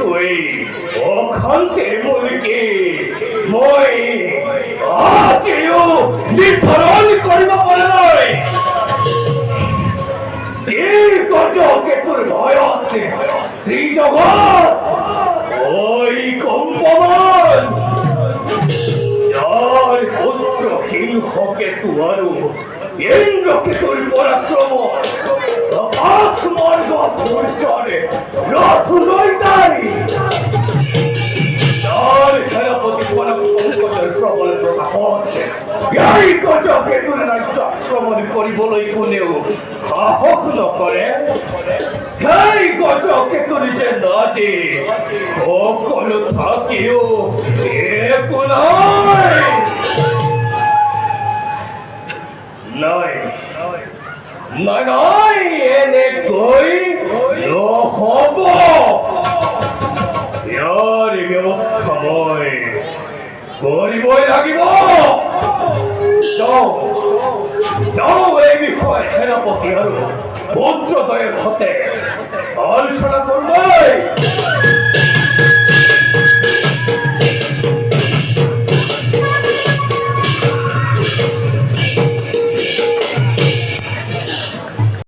তুই অখান্তে মুলকি মই আজিও নির্ধারণ করিব পারে নাই যে গজকে তোর ভয়তে ত্রিজগৎ ওই কম্পমান যার পুত্র সিংহকে তুয়ারু ইন্দ্রকে তোর পরাক্রম আকাশ মার্গ পরিচরে রথ লই যাই যার সেনাপতি পরাক্রমের প্রবল প্রকাশ এই গজকে তোর রাজ্য আক্রমণ করিবলৈ কোনেও সাহস নকৰে সেই গজকে তোর যে নাচে সকলো থাকিও একো নাই নাই নাই এনেকৈ নহব ইয়াৰ ব্যৱস্থা মই কৰিবই লাগিব যাও এই বিষয়ে সেনাপতি আৰু পুত্ৰদ্বয়ৰ সতে আলোচনা কৰবই